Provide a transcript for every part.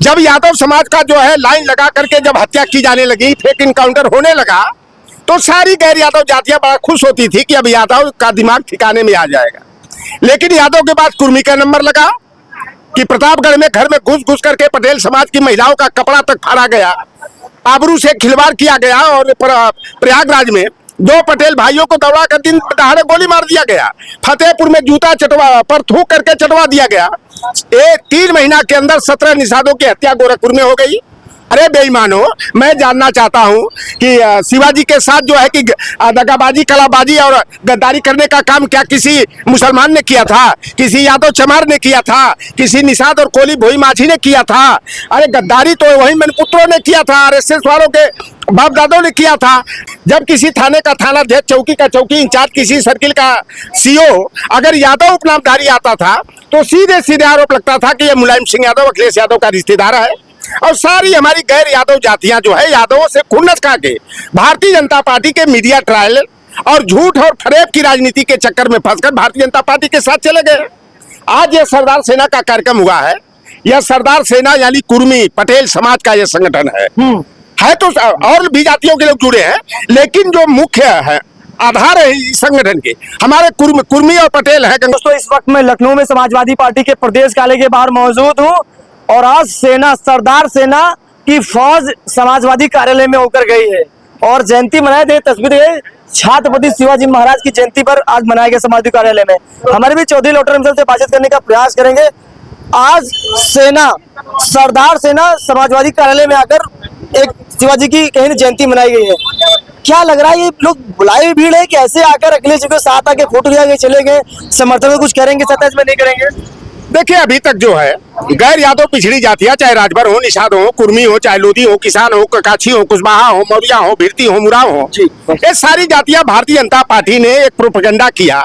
जब यादव समाज का जो है लाइन लगा करके जब हत्या की जाने लगी, फेक इनकाउंटर होने लगा, तो सारी गैर यादव जातियां बड़ा खुश होती थी कि अब यादव का दिमाग ठिकाने में आ जाएगा। लेकिन यादव के बाद कुर्मी का नंबर लगा कि प्रतापगढ़ में घर में घुस घुस करके पटेल समाज की महिलाओं का कपड़ा तक फाड़ा गया, आबरू से खिलवाड़ किया गया और प्रयागराज में 2 पटेल भाइयों को दौड़ा कर दिन दहाड़े गोली मार दिया गया। फतेहपुर में जूता पर थूक करके चटवा दिया गया। 3 महीना के अंदर 17 निषादों की हत्या गोरखपुर में हो गई। अरे बेईमानो, मैं जानना चाहता हूं कि शिवाजी के साथ जो है कि दगाबाजी, कलाबाजी और गद्दारी करने का काम क्या किसी मुसलमान ने किया था? किसी यादव चमार ने किया था? किसी निषाद और कोली भोई माझी ने किया था? अरे गद्दारी तो वही मनपुत्रों ने किया था, आरएसएस वालों के बाप दादों ने किया था। जब किसी थाने का थानाध्यक्ष, चौकी का चौकी इंचार्ज, किसी सर्किल का सीओ अगर यादव उपनामधारी आता था तो सीधे सीधे आरोप लगता था कि यह मुलायम सिंह यादव अखिलेश यादव का रिश्तेदार है। और सारी हमारी गैर यादव जातियां जो है यादवों से खुन्नस खा के भारतीय जनता पार्टी के मीडिया ट्रायल और झूठ और फरेब की राजनीति के चक्कर में फंसकर भारतीय जनता पार्टी के साथ चले गए। आज यह सरदार सेना का कार्यक्रम हुआ है। यह सरदार सेना यानी कुर्मी पटेल समाज का यह संगठन है तो और भी जातियों के लोग जुड़े हैं, लेकिन जो मुख्य है आधार है इस संगठन के हमारे कुर्मी और पटेल है। दोस्तों, इस वक्त मैं लखनऊ में समाजवादी पार्टी के प्रदेश कार्यालय के बाहर मौजूद हूँ और आज सरदार सेना की फौज समाजवादी कार्यालय में होकर गई है और जयंती मनाई गई। तस्वीर है छत्रपति शिवाजी महाराज की जयंती पर आज मनाया गया समाजवादी कार्यालय में। हमारे भी चौधरी लोटर हमसे से बातचीत करने का प्रयास करेंगे। आज सरदार सेना समाजवादी कार्यालय में आकर एक शिवाजी की कहीं जयंती मनाई गई है। क्या लग रहा है, ये लोग बुलाई हुई भीड़ है कि ऐसे आकर अखिलेश जी के साथ आके फोटो लिया गए चले गए? समर्थन में कुछ करेंगे, सत्ता में नहीं करेंगे? देखिए, अभी तक जो है गैर यादव पिछड़ी जातियां, चाहे राजभर हो, निषाद हो, कुर्मी हो, चाहे लोधी हो, किसान हो, ककाछी हो, कुशवाहा हो, मौर्या हो, भिरती हो, मुराव हो, ये सारी जातियां भारतीय जनता पार्टी ने एक प्रोपेगेंडा किया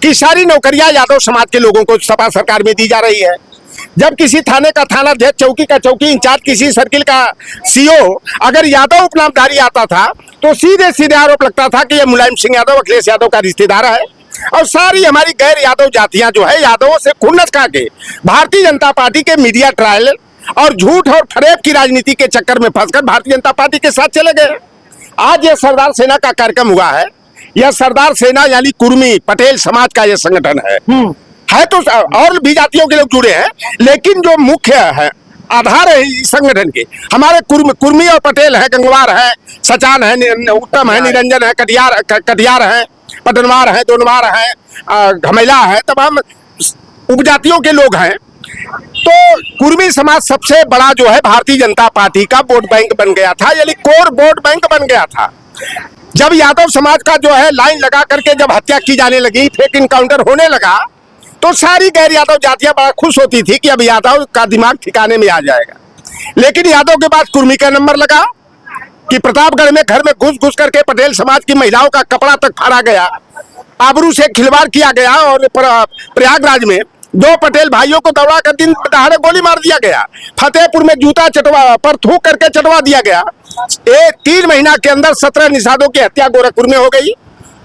कि सारी नौकरियां यादव समाज के लोगों को सपा सरकार में दी जा रही है। जब किसी थाने का थानाध्यक्ष, चौकी का चौकी इंचार्ज, किसी सर्किल का सीओ अगर यादव उपनामधारी आता था तो सीधे सीधे आरोप लगता था कि यह मुलायम सिंह यादव अखिलेश यादव का रिश्तेदार है। और सारी हमारी गैर यादव जातियां जो है यादवों से खुन्नस खा के भारतीय जनता पार्टी के मीडिया ट्रायल और झूठ और फरेब की राजनीति के चक्कर में फंसकर भारतीय जनता पार्टी के साथ चले गए। आज यह सरदार सेना का कार्यक्रम हुआ है। यह सरदार सेना यानी कुर्मी पटेल समाज का यह संगठन है तो और भी जातियों के लोग जुड़े हैं, लेकिन जो मुख्य है आधार है इस संगठन के हमारे कुर्मी और पटेल है, गंगवार है, सचान है, उत्तम है, निरंजन है, कटियार है, पटनवार है, दोनवार है, घमेला है, तमाम उपजातियों के लोग हैं। तो कुर्मी समाज सबसे बड़ा जो है भारतीय जनता पार्टी का वोट बैंक बन गया था, यानी कोर वोट बैंक बन गया था। जब यादव समाज का जो है लाइन लगा करके जब हत्या की जाने लगी, फेक इनकाउंटर होने लगा, तो सारी गैर यादव जातियां बड़ा खुश होती थी कि अब यादव का दिमाग ठिकाने में आ जाएगा। लेकिन यादव के बाद कुर्मी का नंबर लगा कि प्रतापगढ़ में घर में घुस घुस करके पटेल समाज की महिलाओं का कपड़ा तक फाड़ा गया, आबरू से खिलवाड़ किया गया और प्रयागराज में 2 पटेल भाइयों को दौड़ा कर दिन दहाड़े गोली मार दिया गया। फतेहपुर में जूता पर थूक करके चटवा दिया गया। 3 महीना के अंदर 17 निषादों की हत्या गोरखपुर में हो गई।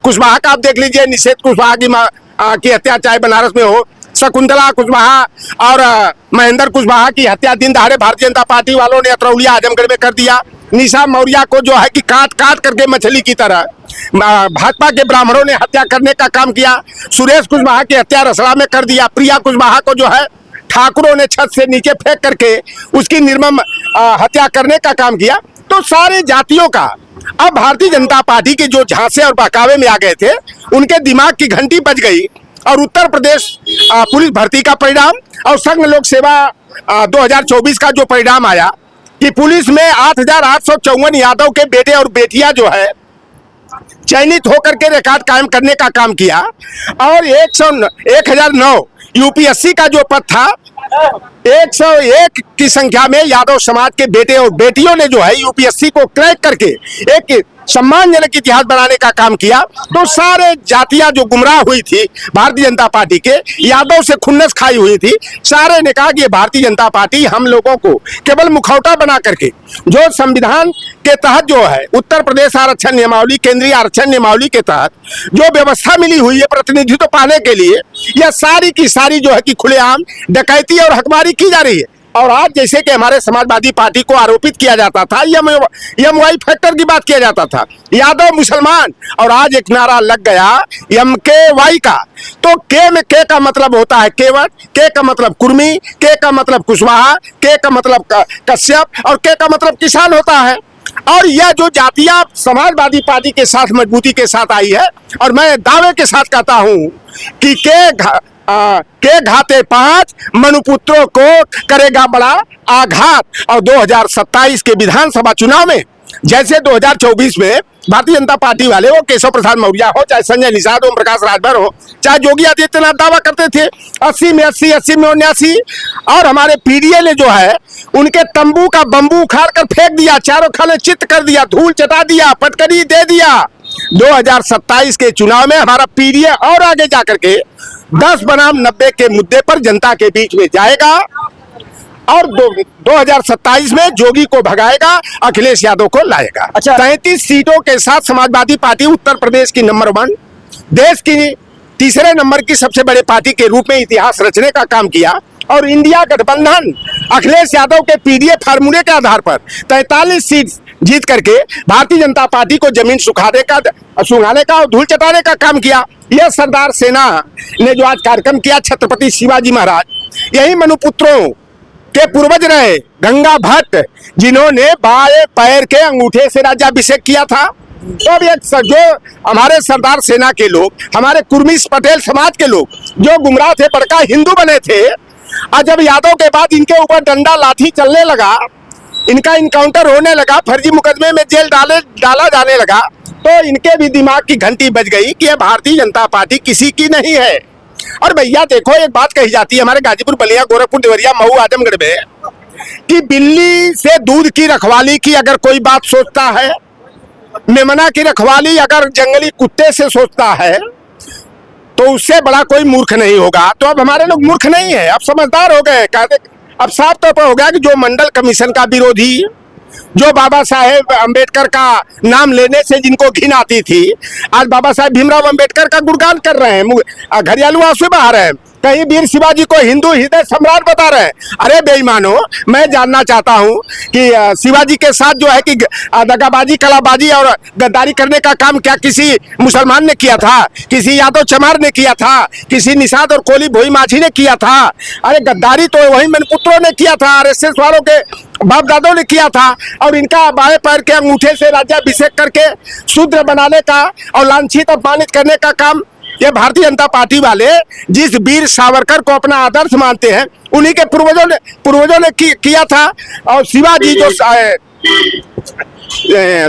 कुशवाहा का आप देख लीजिए, निषेध कुशवाहा की हत्या चाहे बनारस में हो, शकुंतला कुशवाहा और महेंद्र कुशवाहा की हत्या दिन दहाड़े भारतीय जनता पार्टी वालों ने अतरौलिया आजमगढ़ में कर दिया। निशा मौर्या को जो है कि काट काट करके मछली की तरह भाजपा के ब्राह्मणों ने हत्या करने का काम किया। सुरेश कुशवाहा की हत्या रसड़ा में कर दिया। प्रिया कुशवाहा को जो है ठाकुरों ने छत से नीचे फेंक करके उसकी निर्मम हत्या करने का काम किया। तो सारे जातियों का अब भारतीय जनता पार्टी के जो झांसे और बहकावे में आ गए थे, उनके दिमाग की घंटी बज गई और उत्तर प्रदेश पुलिस भर्ती का परिणाम और संघ लोक सेवा 2024 का जो परिणाम आया कि पुलिस में 8,854 यादव के बेटे और बेटियां जो है चयनित होकर के रिकॉर्ड कायम करने का काम किया और 1009 यूपीएससी का जो पद था 101 की संख्या में यादव समाज के बेटे और बेटियों ने जो है यूपीएससी को क्रैक करके एक सम्मानजनक इतिहास बनाने का काम किया। तो सारे जातियां जो गुमराह हुई थी भारतीय जनता पार्टी के, यादव से खुन्नस खाई हुई थी, सारे ने कहा कि ये भारतीय जनता पार्टी हम लोगों को केवल मुखौटा बना करके जो संविधान के तहत जो है उत्तर प्रदेश आरक्षण नियमावली, केंद्रीय आरक्षण नियमावली के तहत जो व्यवस्था मिली हुई है प्रतिनिधित्व पाने के लिए, यह सारी की सारी जो है कि खुलेआम डकैती और हकमारी की जा रही है। और आज जैसे कि हमारे समाजवादी पार्टी को आरोपित किया जाता था, एमवाई फैक्टर की बात किया जाता था, यादव मुसलमान, और आज एक नारा लग गया MKY का। तो के में के का मतलब होता है केवट, के का मतलब कुर्मी, के का मतलब कुशवाहा, के का मतलब कश्यप और के का मतलब किसान होता है। और यह जो जातियां समाजवादी पार्टी के साथ मजबूती के साथ आई है, और मैं दावे के साथ कहता हूं कि के घाते 5 मनुपुत्रों को करेगा बड़ा आघात। और 2027 के विधानसभा चुनाव में, जैसे 2024 में भारतीय जनता पार्टी वाले, वो केशव प्रसाद मौर्य हो, चाहे संजय निषाद, ओम प्रकाश राजभर हो, चाहे योगी आदित्यनाथ दावा करते थे 80 में 80, 80 में 79, और हमारे PDA ने जो है उनके तंबू का बंबू उखाड़ कर फेंक दिया, चारों खाने चित्त कर दिया, धूल चटा दिया, पटकनी दे दिया। 2027 के चुनाव में हमारा PDA और आगे जाकर के 10 बनाम 90 के मुद्दे पर जनता के बीच में जाएगा और 2027 में जोगी को भगाएगा, अखिलेश यादव को लाएगा। अच्छा। 33 सीटों के साथ समाजवादी पार्टी उत्तर प्रदेश की नंबर 1, देश की तीसरे नंबर की सबसे बड़े पार्टी के रूप में इतिहास रचने का काम किया। और इंडिया गठबंधन अखिलेश यादव के PDA फार्मूले के आधार पर 43 सीट जीत करके भारतीय जनता पार्टी को जमीन सुखाने का और धूल चटाने का काम किया। यह सरदार सेना ने जो आज कार्यक्रम किया, छत्रपति शिवाजी महाराज, यही मनुपुत्रों के पूर्वज रहे गंगा भट्ट, जिन्होंने बाएं पैर के अंगूठे से राज्याभिषेक किया था। तो अब जो हमारे सरदार सेना के लोग, हमारे कुर्मी पटेल समाज के लोग जो गुमराह थे, बड़का हिंदू बने थे, और जब यादव के बाद इनके ऊपर डंडा लाठी चलने लगा, इनका इनकाउंटर होने लगा, फर्जी मुकदमे में जेल डाला जाने लगा, तो इनके भी दिमाग की घंटी बज गई कि यह भारतीय जनता पार्टी किसी की नहीं है। और भैया देखो, एक बात कही जाती है हमारे गाजीपुर, बलिया, गोरखपुर, देवरिया, मऊ, आजमगढ़ में कि बिल्ली से दूध की रखवाली की अगर कोई बात सोचता है, मेमना की रखवाली अगर जंगली कुत्ते से सोचता है, तो उससे बड़ा कोई मूर्ख नहीं होगा। तो अब हमारे लोग मूर्ख नहीं है, अब समझदार हो गए। अब साफ तौर पर हो गया कि जो मंडल कमीशन का विरोधी, जो बाबा साहेब अंबेडकर का नाम लेने से जिनको घिन आती थी, आज बाबा साहेब भीमराव अंबेडकर का गुणगान कर रहे हैं, घरियालू आंसू बहा रहे हैं, कहीं वीर शिवाजी को हिंदू हृदय सम्राट बता रहे हैं। अरे बेईमानो, मैं जानना चाहता हूं कि शिवाजी के साथ जो है कि दगाबाजी, कलाबाजी और गद्दारी करने का काम क्या किसी मुसलमान ने किया था? किसी यादव चमार ने किया था? किसी निषाद और कोली भोई माझी ने किया था? अरे गद्दारी तो वही मनपुत्रों ने किया था, RSS वालों के बाप दादों ने किया था। और इनका बाएं पैर के अंगूठे से राज्याभिषेक करके शूद्र बनाने का और लांछित अपमानित करने का काम ये भारतीय जनता पार्टी वाले, जिस वीर सावरकर को अपना आदर्श मानते हैं, उन्हीं के पूर्वजों ने किया था। और शिवाजी जो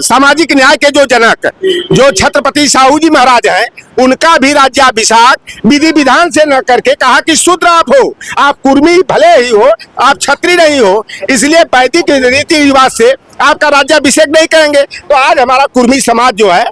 सामाजिक न्याय के जो जनक, जो छत्रपति साहू जी महाराज हैं, उनका भी राज्याभिषेक विधि विधान से न करके कहा कि शूद्र आप हो, आप कुर्मी भले ही हो, आप छत्री नहीं हो, इसलिए वैदिक रीति रिवाज से आपका राज्याभिषेक नहीं करेंगे। तो आज हमारा कुर्मी समाज जो है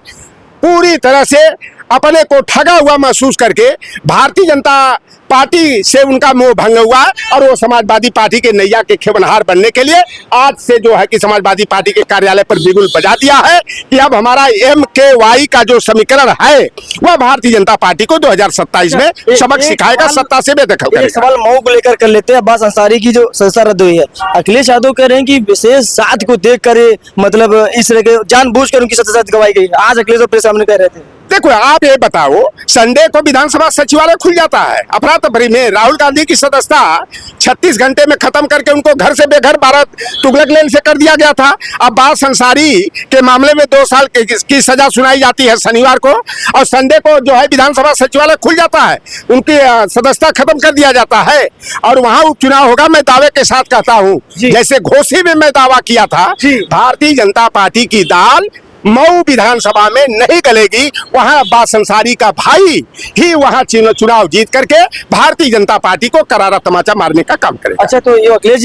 पूरी तरह से अपने को ठगा हुआ महसूस करके भारतीय जनता पार्टी से उनका मोह भंग हुआ, और वो समाजवादी पार्टी के नैया के खेवनहार बनने के लिए आज से जो है कि समाजवादी पार्टी के कार्यालय पर बिगुल बजा दिया है कि अब हमारा MKY का जो समीकरण है वह भारतीय जनता पार्टी को 2027 में सबक सिखाएगा, सत्ता से बेदखल करेगा। एक सवाल मऊ को लेकर कर लेते हैं। अब्बास अंसारी की जो संस्था रद्द हुई है, अखिलेश यादव कह रहे हैं कि विशेष साथ को देख कर मतलब इस तरह के जानबूझकर उनकी सदस्यता गवाई गई। आज अखिलेश प्रेस सामने कह रहे थे। देखो, आप ये बताओ, संडे को विधानसभा सचिवालय खुल जाता है, अफरा तफरी में राहुल गांधी की सदस्यता 36 घंटे में खत्म करके उनको घर से बेघर भारत तुगलक लेन से कर दिया गया था। अब्बास अंसारी के मामले में 2 साल की सजा सुनाई जाती है शनिवार को, और संडे को जो है विधानसभा सचिवालय खुल जाता है, उनकी सदस्यता खत्म कर दिया जाता है और वहां उपचुनाव होगा। मैं दावे के साथ कहता हूँ, जैसे घोसी में मैं दावा किया था, भारतीय जनता पार्टी की दाल मऊ विधानसभा में नहीं गलेगी। वहां अब्बास अंसारी का भाई ही वहां चुनाव जीत करके भारतीय जनता पार्टी को करारा तमाचा मारने का काम करेगा। अच्छा, तो ये अखिलेश